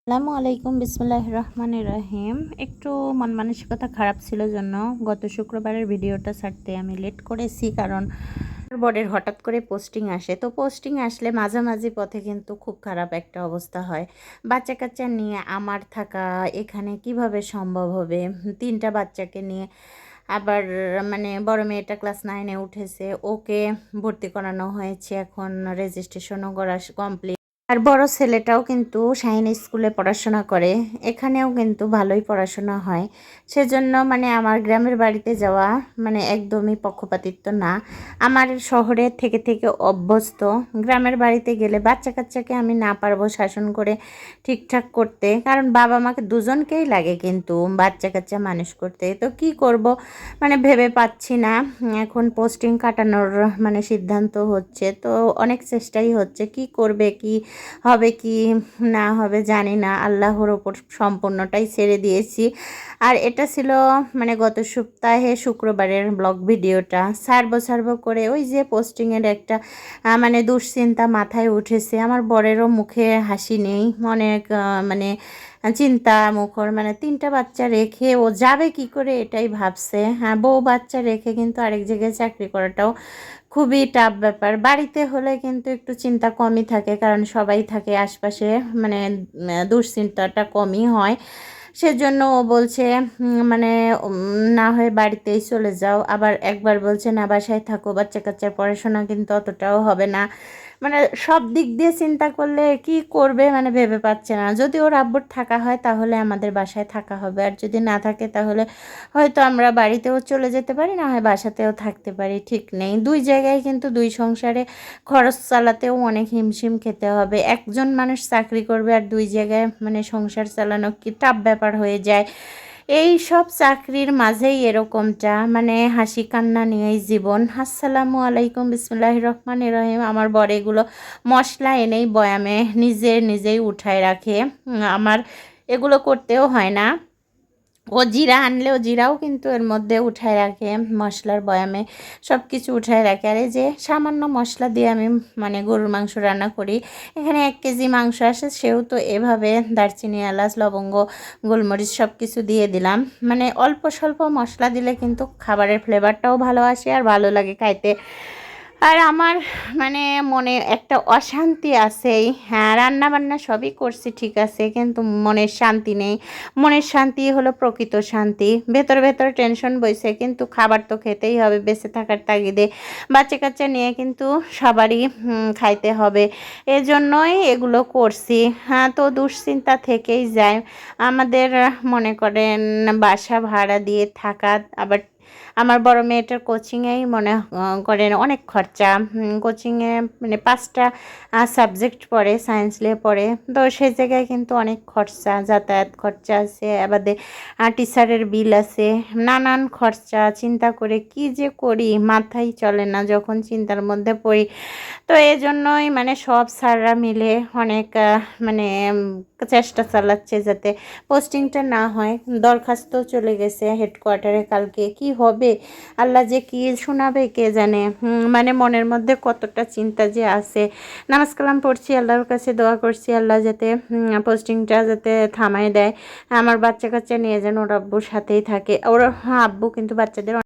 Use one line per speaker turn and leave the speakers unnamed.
আসসালামু আলাইকুম, বিসমিল্লাহির রহমানির রহিম। একটু মন মানসিকতা খারাপ ছিল জন্য গত শুক্রবারের ভিডিওটা ছাড়তে আমি লেট করেছি, কারণ বরের হঠাৎ করে পোস্টিং আসে। তো পোস্টিং আসলে মাঝামাঝি পথে কিন্তু খুব খারাপ একটা অবস্থা হয়। বাচ্চা কাচ্চা নিয়ে আমার থাকা এখানে কিভাবে সম্ভব হবে? তিনটা বাচ্চাকে নিয়ে, আবার মানে বড় মেয়েটা ক্লাস 9-এ উঠেছে, ওকে ভর্তি করানো হয়েছে, এখন রেজিস্ট্রেশনও করা কমপ্লিট। আর বড় ছেলেটাও কিন্তু শাহিন স্কুলে পড়াশোনা করে, এখানেও কিন্তু ভালোই পড়াশোনা হয়। সেজন্য মানে আমার গ্রামের বাড়িতে যাওয়া মানে একদমই পক্ষপাতিত্ব না। আমার শহরে থেকে থেকে অভ্যস্ত। গ্রামের বাড়িতে গেলে বাচ্চা কাচ্চাকে আমি না পারবো শাসন করে ঠিকঠাক করতে, কারণ বাবা মাকে দুজনকেই লাগে কিন্তু বাচ্চা কাচ্চা মানুষ করতে। তো কি করব মানে ভেবে পাচ্ছি না। এখন পোস্টিং কাটানোর মানে সিদ্ধান্ত হচ্ছে, তো অনেক চেষ্টাই হচ্ছে, কি করবে কি হবে কি না হবে জানি না, আল্লাহর ওপর সম্পূর্ণটাই ছেড়ে দিয়েছি। আর এটা ছিল মানে গত সপ্তাহে শুক্রবারের ব্লগ ভিডিওটা। ছাড়বো করে ওই যে পোস্টিংয়ের একটা মানে দুশ্চিন্তা মাথায় উঠেছে। আমার বরেরও মুখে হাসি নেই, অনেক মানে চিন্তা মুখর, মানে তিনটা বাচ্চা রেখে ও যাবে কি করে এটাই ভাবছে। হ্যাঁ, বউ বাচ্চা রেখে কিন্তু আরেক জায়গায় চাকরি করাটাও খুবই টাফ ব্যাপার। বাড়িতে হলে কিন্তু একটু চিন্তা কমই থাকে, কারণ সবাই থাকে আশপাশে, মানে দুশ্চিন্তাটা কমই হয়। সেজন্য ও বলছে মানে না হয় বাড়িতেই চলে যাও, আবার একবার বলছে না বাসায় থাকো, বাচ্চা কাচ্চার পড়াশোনা কিন্তু অতটাও হবে না। মানে সব দিক দিয়ে চিন্তা করলে কি করবে মানে ভেবে পাচ্ছে না। যদি ওর আব্বুর থাকা হয় তাহলে আমাদের বাসায় থাকা হবে, আর যদি না থাকে তাহলে হয়তো আমরা বাড়িতেও চলে যেতে পারি, না হয় বাসাতেও থাকতে পারি, ঠিক নেই। দুই জায়গায় কিন্তু দুই সংসারে খরচ চালাতেও অনেক হিমশিম খেতে হবে। একজন মানুষ চাকরি করবে আর দুই জায়গায় মানে সংসার চালানো কি টাফ ব্যাপার হয়ে যায়। এই সব চাকরির মাঝেই এরকমটা মানে হাসি কান্না নিয়েই জীবন। আসসালামু আলাইকুম, বিসমিল্লাহির রহমানির রহিম। আমার বর এগুলো মশলা এনেই বয়ামে নিজেই উঠায় রাখে। আমার এগুলো করতেও হয় না। ও জিরা আনলেও জিরাও কিন্তু এর মধ্যে উঠায় রাখে, মশলার বয়ামে সব কিছু উঠায় রাখে। আর এই যে সামান্য মশলা দিয়ে আমি মানে গরুর মাংস রান্না করি। এখানে 1 কেজি মাংস আসে, সেও তো এভাবে দারচিনি এলাচ লবঙ্গ গোলমরিচ সব কিছু দিয়ে দিলাম। মানে অল্প স্বল্প মশলা দিলে কিন্তু খাবারের ফ্লেভারটাও ভালো আসে আর ভালো লাগে খাইতে। আর আমার মানে মনে একটা অশান্তি আছেই। হ্যাঁ, রান্না বান্না সবই করছি ঠিক আছে, কিন্তু মনের শান্তি নেই। মনের শান্তি হলো প্রকৃত শান্তি। ভেতরে টেনশন বইছে, কিন্তু খাবার তো খেতেই হবে বেঁচে থাকার তাগিদে। বাচ্চা কাচ্চা নিয়ে কিন্তু সবারই খাইতে হবে, এজন্যই এগুলো করছি। হ্যাঁ, তো দুশ্চিন্তা থেকেই যায় আমাদের। মনে করেন বাসা ভাড়া দিয়ে থাকা, আবার আমার বড় মেয়েটার কোচিংয়েই মনে করেন অনেক খরচা। কোচিংয়ে মানে 5টা সাবজেক্ট পড়ে, সায়েন্স নিয়ে পড়ে, তো সেই জায়গায় কিন্তু অনেক খরচা, যাতায়াত খরচা আছে, আবার টিচারের বিল আছে, নানান খরচা। চিন্তা করে কি যে করি মাথায় চলে না যখন চিন্তার মধ্যে পড়ি। তো এই জন্যই মানে সব স্যাররা মিলে অনেক মানে চেষ্টা চালাচ্ছে যাতে পোস্টিংটা না হয়। দরখাস্ত চলে গেছে হেডকোয়ার্টারে, কালকে কি হবে আল্লাহ যে কি শোনাবে কে জানে। মানে মনের মধ্যে কতটা চিন্তা যে আছে। নামাজ কালাম পড়ছি, আল্লাহর কাছে দোয়া করছি আল্লাহ যাতে পোস্টিংটা যাতে থামায় দেয়। আমার বাচ্চা কাচ্চা নিয়ে যেন ওর আব্বুর সাথেই থাকে। ওর আব্বু কিন্তু বাচ্চাদের